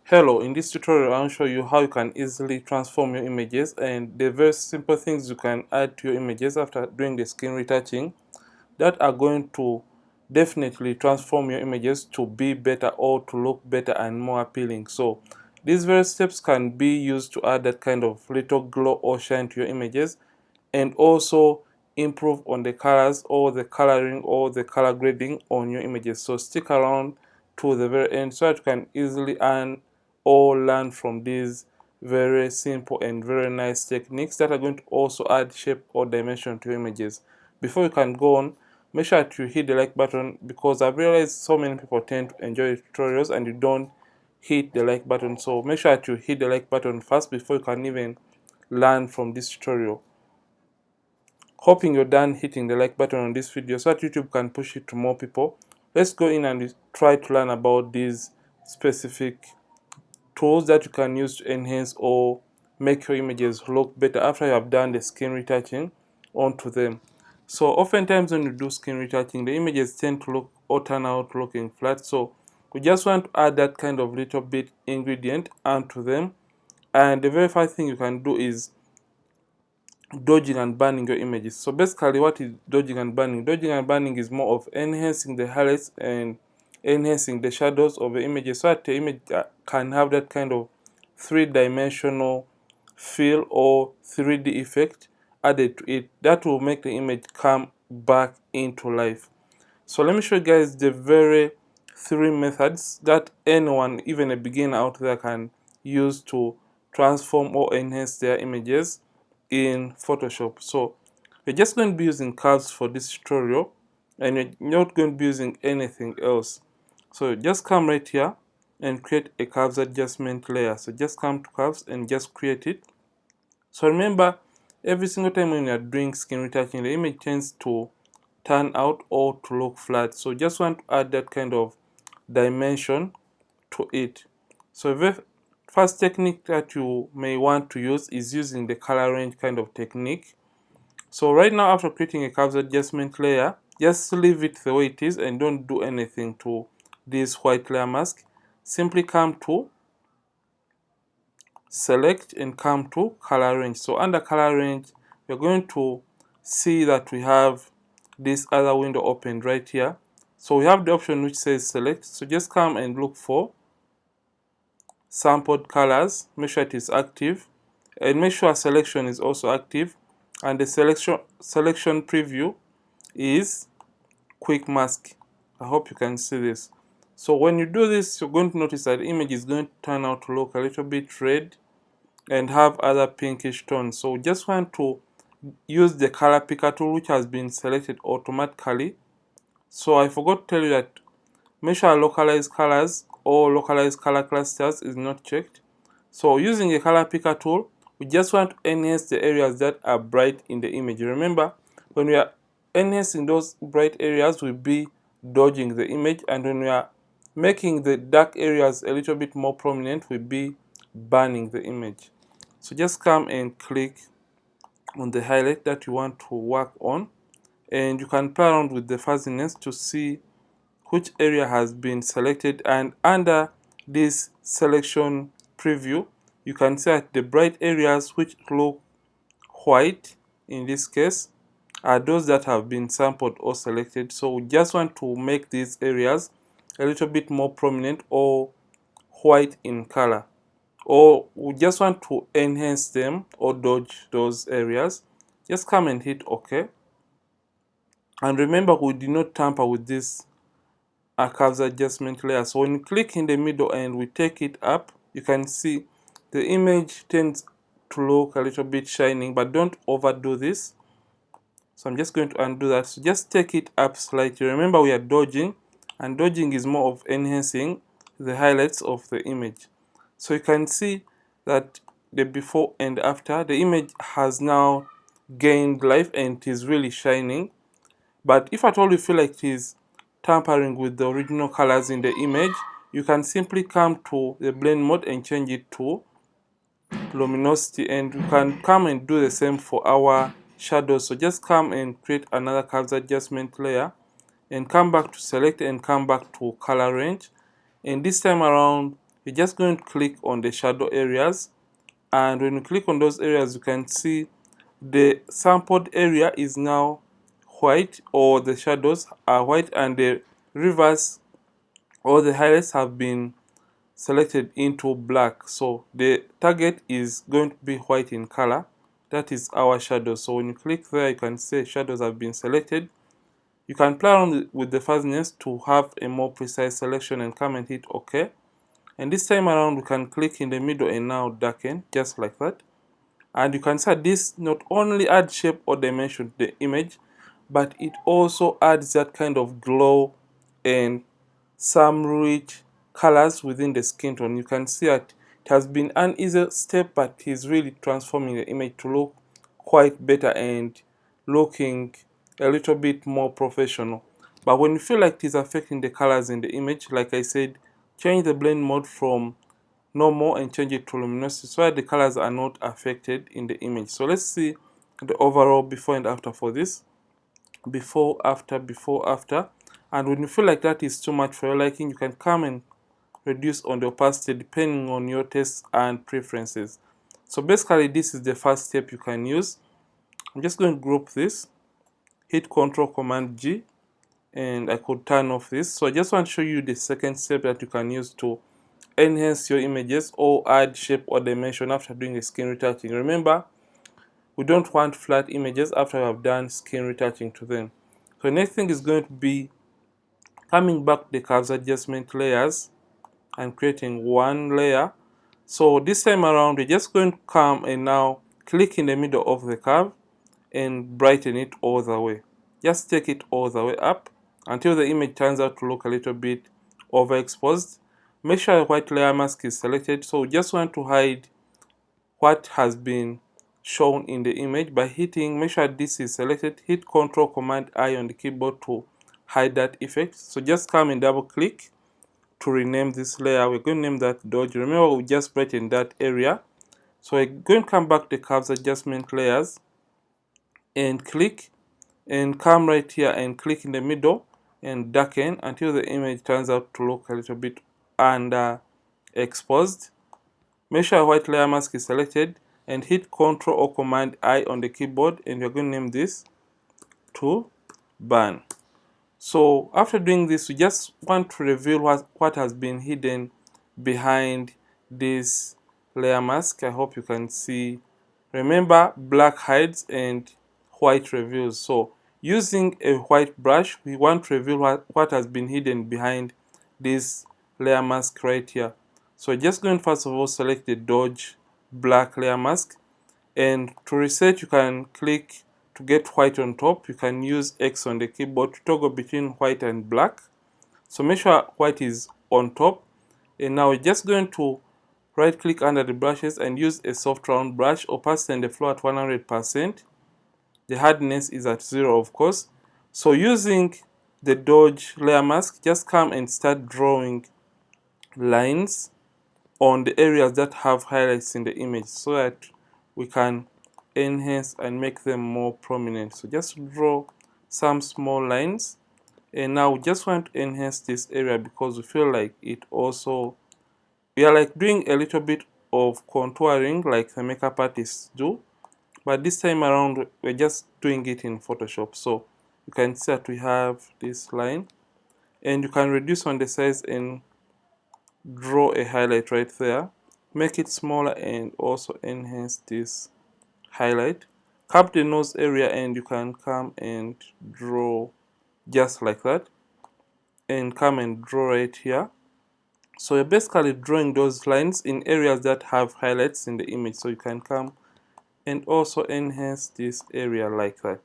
Hello, in this tutorial I'll show you how you can easily transform your images and the very simple things you can add to your images after doing the skin retouching that are going to definitely transform your images to be better or to look better and more appealing. So these various steps can be used to add that kind of little glow or shine to your images and also improve on the colors or the coloring or the color grading on your images. So stick around to the very end so that you can easily earn or learn from these very simple and very nice techniques that are going to also add shape or dimension to your images. Before you can go on, make sure that you hit the like button because I've realized so many people tend to enjoy tutorials and you don't hit the like button. So make sure that you hit the like button first before you can even learn from this tutorial. Hoping you're done hitting the like button on this video so that YouTube can push it to more people. Let's go in and try to learn about these specific tools that you can use to enhance or make your images look better after you have done the skin retouching onto them. So oftentimes when you do skin retouching, the images tend to look or turn out looking flat. So we just want to add that kind of little bit ingredient onto them. And the very first thing you can do is dodging and burning your images. So basically what is dodging and burning? Dodging and burning is more of enhancing the highlights and enhancing the shadows of the images so that the image can have that kind of three-dimensional feel or 3D effect added to it that will make the image come back into life. So let me show you guys the very three methods that anyone, even a beginner out there, can use to transform or enhance their images in Photoshop. So you're just going to be using curves for this tutorial and you're not going to be using anything else. So just come right here and create a curves adjustment layer. So just come to curves and just create it. So remember, every single time when you're doing skin retouching, the image tends to turn out or to look flat. So just want to add that kind of dimension to it. So the first technique that you may want to use is using the color range kind of technique. So right now, after creating a curves adjustment layer, just leave it the way it is and don't do anything to this white layer mask. Simply come to select and come to color range. So under color range, you're going to see that we have this other window opened right here. So we have the option which says select. So just come and look for sampled colors, make sure it is active, and make sure selection is also active, and the selection preview is quick mask. I hope you can see this. So when you do this, you're going to notice that the image is going to turn out to look a little bit red and have other pinkish tones. So just want to use the color picker tool which has been selected automatically. So I forgot to tell you that make sure localize colors or localize color clusters is not checked. So using a color picker tool, we just want to enhance the areas that are bright in the image. Remember, when we are enhancing those bright areas, we'll be dodging the image, and when we are making the dark areas a little bit more prominent, we'll be burning the image. So just come and click on the highlight that you want to work on, and you can play around with the fuzziness to see which area has been selected. And under this selection preview, you can see that the bright areas which look white in this case are those that have been sampled or selected. So we just want to make these areas a little bit more prominent or white in color, or we just want to enhance them or dodge those areas. Just come and hit OK. And remember, we did not tamper with this curves adjustment layer. So when you click in the middle and we take it up, you can see the image tends to look a little bit shining, but don't overdo this. So I'm just going to undo that. So just take it up slightly. Remember, we are dodging, and dodging is more of enhancing the highlights of the image. So you can see that the before and after, the image has now gained life and it is really shining. But if at all you feel like it is tampering with the original colors in the image, you can simply come to the blend mode and change it to luminosity, and you can come and do the same for our shadows. So just come and create another curves adjustment layer and come back to select and come back to color range, and this time around you're just going to click on the shadow areas, and when you click on those areas, you can see the sampled area is now white, or the shadows are white, and the reverse or the highlights have been selected into black. So the target is going to be white in color. That is our shadow. So when you click there, you can see shadows have been selected. You can play around with the fuzziness to have a more precise selection and come and hit OK. And this time around, we can click in the middle and now darken, just like that. And you can see this not only adds shape or dimension to the image, but it also adds that kind of glow and some rich colors within the skin tone. You can see that it has been an easy step, but he's really transforming the image to look quite better and looking a little bit more professional. But when you feel like it is affecting the colors in the image, like I said, change the blend mode from normal and change it to luminosity so that the colors are not affected in the image. So let's see the overall before and after for this. Before, after, before, after. And when you feel like that is too much for your liking, you can come and reduce on the opacity depending on your tastes and preferences. So basically, this is the first step you can use. I'm just going to group this, hit Ctrl Command G, and I could turn off this. So I just want to show you the second step that you can use to enhance your images or add shape or dimension after doing the skin retouching. Remember, we don't want flat images after we have done skin retouching to them. So next thing is going to be coming back to the curves adjustment layers and creating one layer. So this time around, we're just going to come and now click in the middle of the curve and brighten it all the way. Just take it all the way up until the image turns out to look a little bit overexposed. Make sure the white layer mask is selected. So we just want to hide what has been shown in the image by hitting, make sure this is selected, hit Ctrl Command I on the keyboard to hide that effect. So just come and double click to rename this layer. We're going to name that dodge. Remember, we just brightened that area. So we're going to come back to the curves adjustment layers and click and come right here and click in the middle and darken until the image turns out to look a little bit underexposed. Make sure white layer mask is selected and hit Ctrl or Command I on the keyboard, and you're going to name this to burn. So after doing this, we just want to reveal what has been hidden behind this layer mask. I hope you can see. Remember, black hides and white reveals. So using a white brush, we want to reveal what has been hidden behind this layer mask right here. So just going first of all select the dodge black layer mask, and to reset you can click to get white on top. You can use X on the keyboard to toggle between white and black. So make sure white is on top, and now we're just going to right click under the brushes and use a soft round brush, opacity and the flow at 100%. The hardness is at 0, of course. So using the dodge layer mask, just come and start drawing lines on the areas that have highlights in the image so that we can enhance and make them more prominent. So just draw some small lines, and now we just want to enhance this area because we feel like it also, we are like doing a little bit of contouring like the makeup artists do, but this time around we're just doing it in Photoshop. So you can see that we have this line, and you can reduce on the size and draw a highlight right there, make it smaller and also enhance this highlight. Cap the nose area and you can come and draw just like that, and come and draw right here. So you're basically drawing those lines in areas that have highlights in the image. So you can come and also enhance this area like that.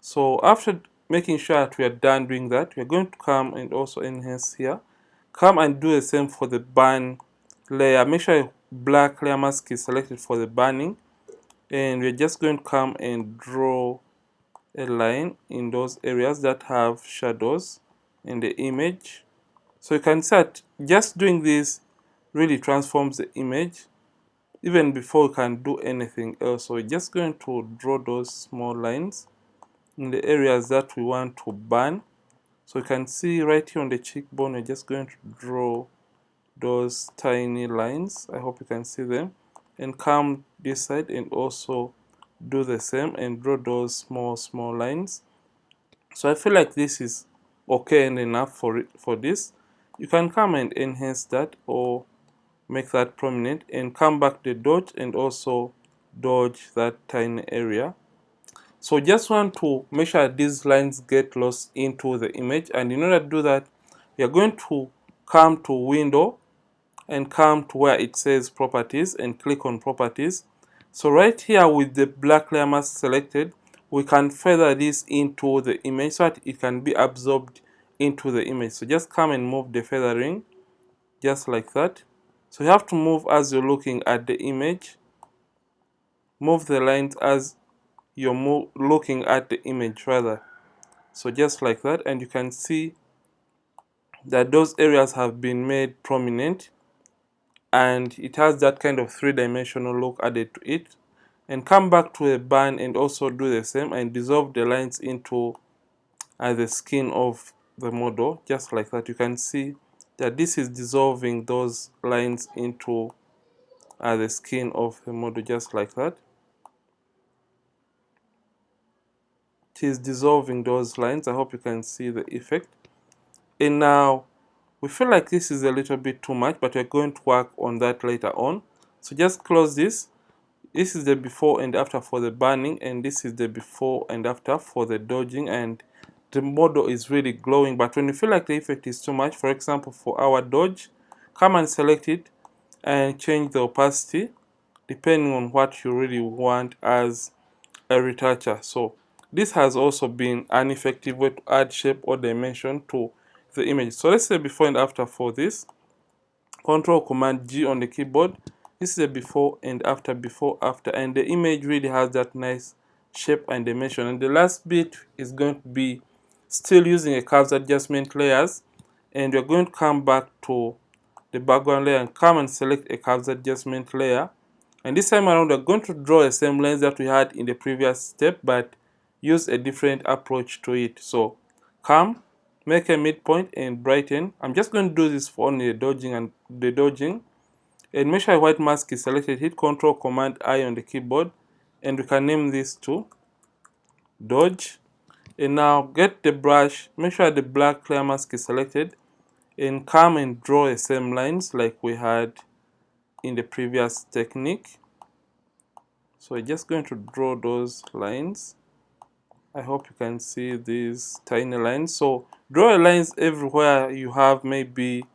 So after making sure that we are done doing that, we're going to come and also enhance here. Come and do the same for the burn layer. Make sure a black layer mask is selected for the burning, and we're just going to come and draw a line in those areas that have shadows in the image. So you can see that just doing this really transforms the image even before you can do anything else. So we're just going to draw those small lines in the areas that we want to burn. So you can see right here on the cheekbone, we're just going to draw those tiny lines. I hope you can see them. And come this side and also do the same and draw those small lines. So I feel like this is okay and enough for this. You can come and enhance that or make that prominent and come back to the dodge and also dodge that tiny area. So just want to make sure these lines get lost into the image, and in order to do that, we are going to come to window and come to where it says properties and click on properties. So right here with the black layer mask selected, we can feather this into the image so that it can be absorbed into the image. So just come and move the feathering just like that. So you have to move as you're looking at the image. Move the lines as you're looking at the image rather. So just like that, and you can see that those areas have been made prominent and it has that kind of three-dimensional look added to it. And come back to a band and also do the same and dissolve the lines into the skin of the model just like that. You can see that this is dissolving those lines into the skin of the model just like that. It is dissolving those lines. I hope you can see the effect. And now we feel like this is a little bit too much, but we're going to work on that later on. So just close this. This is the before and after for the burning, and this is the before and after for the dodging, and the model is really glowing. But when you feel like the effect is too much, for example for our dodge, come and select it and change the opacity depending on what you really want as a retoucher. So this has also been an effective way to add shape or dimension to the image. So let's say before and after for this. Control Command G on the keyboard. This is a before and after, and the image really has that nice shape and dimension. And the last bit is going to be still using a curves adjustment layers, and we're going to come back to the background layer and come and select a curves adjustment layer. And this time around, we're going to draw the same lines that we had in the previous step, but use a different approach to it. So come, make a midpoint and brighten. I'm just going to do this for only the dodging. And make sure a white mask is selected. Hit Control Command I on the keyboard, and we can name this to dodge. And now get the brush, make sure the black clear mask is selected, and come and draw the same lines like we had in the previous technique. So we're just going to draw those lines. I hope you can see these tiny lines. So draw lines everywhere you have maybe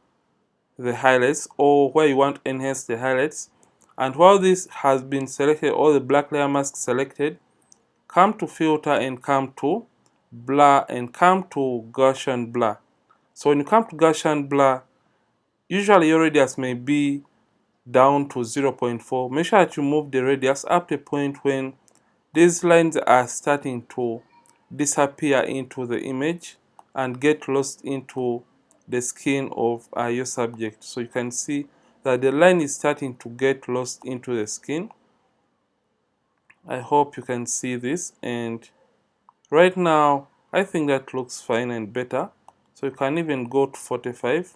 the highlights or where you want to enhance the highlights. And while this has been selected, all the black layer mask selected, come to filter and come to blur and come to Gaussian blur. So when you come to Gaussian blur, usually your radius may be down to 0.4. Make sure that you move the radius up to a point when these lines are starting to disappear into the image and get lost into the skin of your subject. So you can see that the line is starting to get lost into the skin. I hope you can see this, and right now I think that looks fine and better. So you can even go to 45.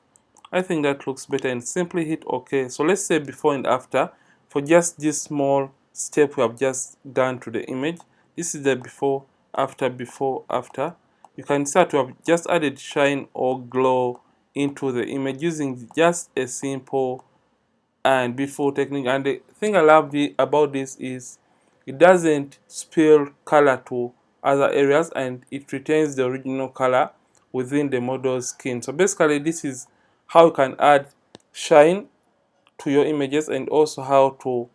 I think that looks better, and simply hit OK. So let's say before and after for just this small step we have just done to the image. This is the before, after, before, after. You can start to have just added shine or glow into the image using just a simple and before technique. And the thing I love about this is it doesn't spill color to other areas, and it retains the original color within the model's skin. So basically this is how you can add shine to your images, and also how to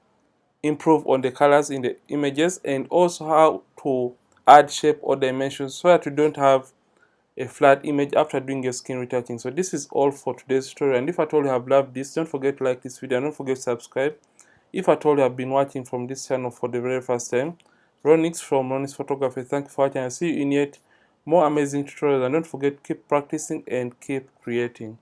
improve on the colors in the images, and also how to add shape or dimensions so that you don't have a flat image after doing your skin retouching. So this is all for today's tutorial, and if at all you have loved this, don't forget to like this video and don't forget to subscribe. If at all you have been watching from this channel for the very first time, Ronix from Ronix Photography, thank you for watching, and see you in yet more amazing tutorials. And don't forget, keep practicing and keep creating.